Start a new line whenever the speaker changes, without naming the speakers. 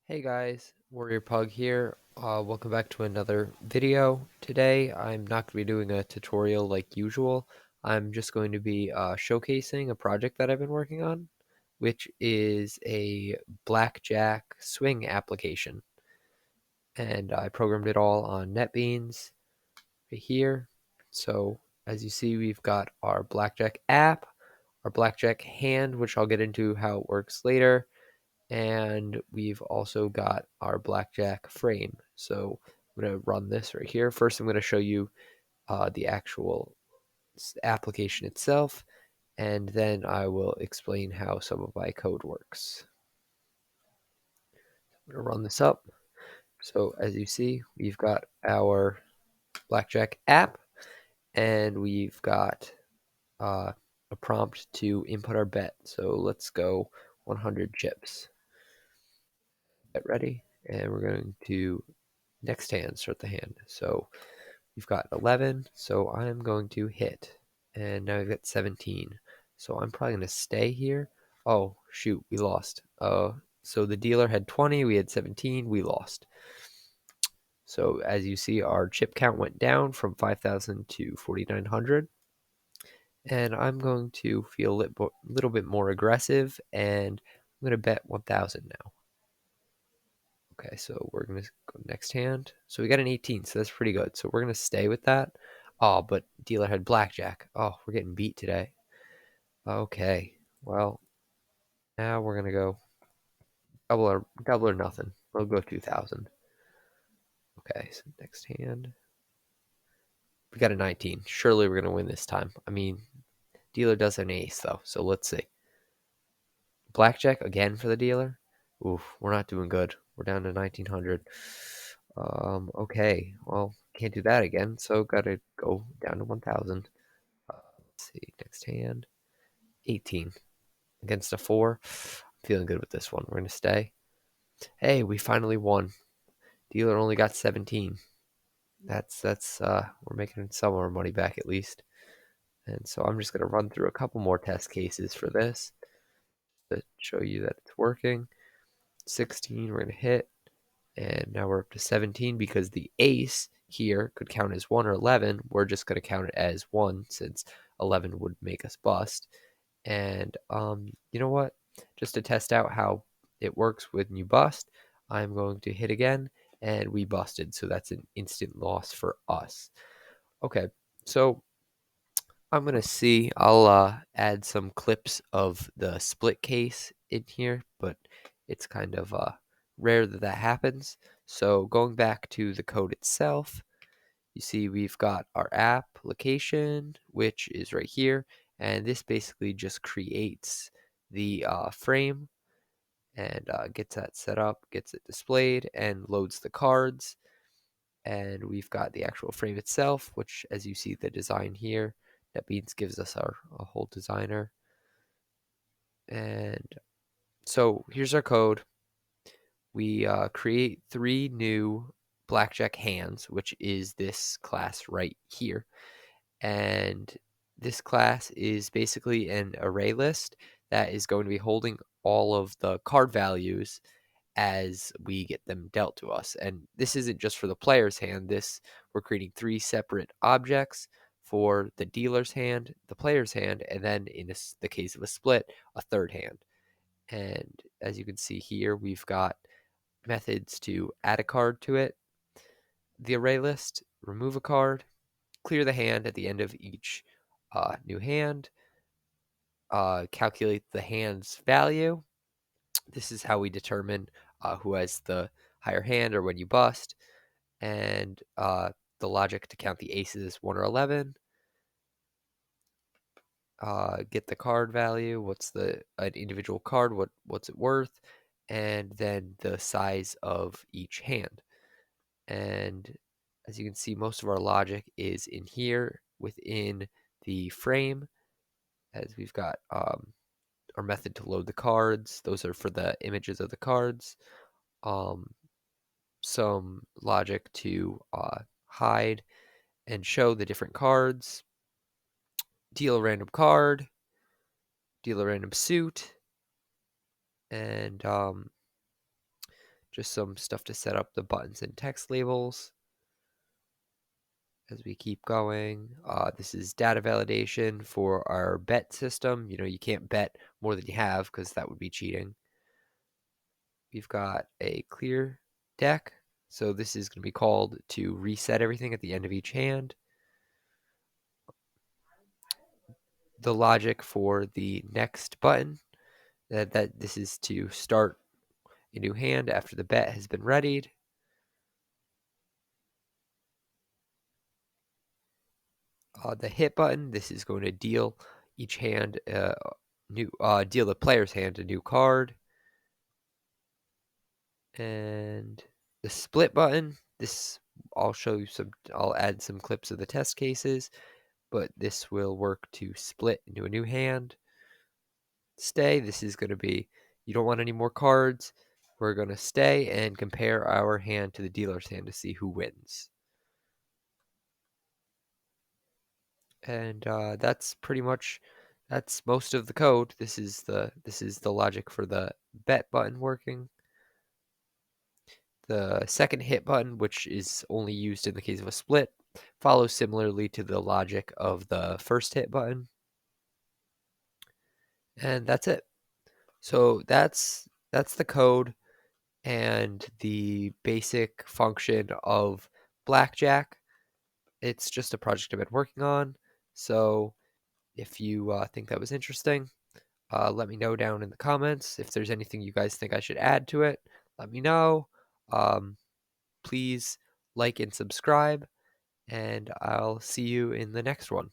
Hey guys, Warrior Pug here. Welcome back to another video. Today I'm not going to be doing a tutorial like usual. I'm just going to be showcasing a project that I've been working on, which is a Blackjack swing application. And I programmed it all on NetBeans right here. So as you see, we've got our Blackjack app, our Blackjack hand, which I'll get into how it works later, and we've also got our blackjack frame. So I'm going to run this right here. First, I'm going to show you the actual application itself, and then I will explain how some of my code works. I'm going to run this up. So as you see, we've got our blackjack app, and we've got a prompt to input our bet. So let's go 100 chips. Get ready, and we're going to next hand, start the hand. So we've got 11, so I'm going to hit. And now we've got 17. So I'm probably going to stay here. Oh, shoot, we lost. So the dealer had 20, we had 17, we lost. So as you see, our chip count went down from 5,000 to 4,900. And I'm going to feel a little bit more aggressive, and I'm going to bet 1,000 now. Okay, so we're going to go next hand. So we got an 18, so that's pretty good. So we're going to stay with that. Oh, but dealer had blackjack. Oh, we're getting beat today. Okay, well, now we're going to go double or nothing. We'll go 2,000. Okay, so next hand. We got a 19. Surely we're going to win this time. I mean, dealer does have an ace, though, so let's see. Blackjack again for the dealer. Oof, we're not doing good. We're down to 1,900. Okay, well, can't do that again, so gotta go down to 1,000. Let's see, next hand. 18 against a 4. I'm feeling good with this one. We're gonna stay. Hey, we finally won. Dealer only got 17. That's we're making some of our money back at least. And so I'm just gonna run through a couple more test cases for this to show you that it's working. 16, we're gonna hit. And now we're up to 17 because the ace here could count as 1 or 11. We're just going to count it as 1 since 11 would make us bust. And you know what? Just to test out how it works when you bust, I'm going to hit again, and we busted. So that's an instant loss for us. Okay, so I'm going to see. I'll add some clips of the split case in here, but it's kind of rare that that happens. So going back to the code itself, you see we've got our application, which is right here, and this basically just creates the frame and gets that set up, gets it displayed, and loads the cards. And we've got the actual frame itself, which, as you see the design here, NetBeans gives us our a whole designer. And so here's our code. We create 3 new blackjack hands, which is this class right here. And this class is basically an array list that is going to be holding all of the card values as we get them dealt to us. And this isn't just for the player's hand. We're creating 3 separate objects for the dealer's hand, the player's hand, and then in the case of a split, a third hand. And as you can see here, we've got methods to add a card to it, the array list, remove a card, clear the hand at the end of each new hand, calculate the hand's value. This is how we determine who has the higher hand or when you bust, and the logic to count the aces 1 or 11. Get the card value. What's an individual card? What's it worth? And then the size of each hand. And as you can see, most of our logic is in here within the frame, as we've got our method to load the cards. Those are for the images of the cards. Some logic to hide and show the different cards. Deal a random card. Deal a random suit. And just some stuff to set up the buttons and text labels. As we keep going, this is data validation for our bet system. You can't bet more than you have because that would be cheating. We've got a clear deck. So this is going to be called to reset everything at the end of each hand. The logic for the next button, that this is to start a new hand after the bet has been readied. The hit button, this is going to deal each hand deal the player's hand a new card. And the split button, this I'll add some clips of the test cases, but this will work to split into a new hand. Stay, this is going to be, you don't want any more cards. We're going to stay and compare our hand to the dealer's hand to see who wins. And that's most of the code. This is the logic for the bet button working. The second hit button, which is only used in the case of a split, follows similarly to the logic of the first hit button. And that's it. So that's the code and the basic function of Blackjack. It's just a project I've been working on. So if you think that was interesting, let me know down in the comments. If there's anything you guys think I should add to it, let me know. Please like and subscribe, and I'll see you in the next one.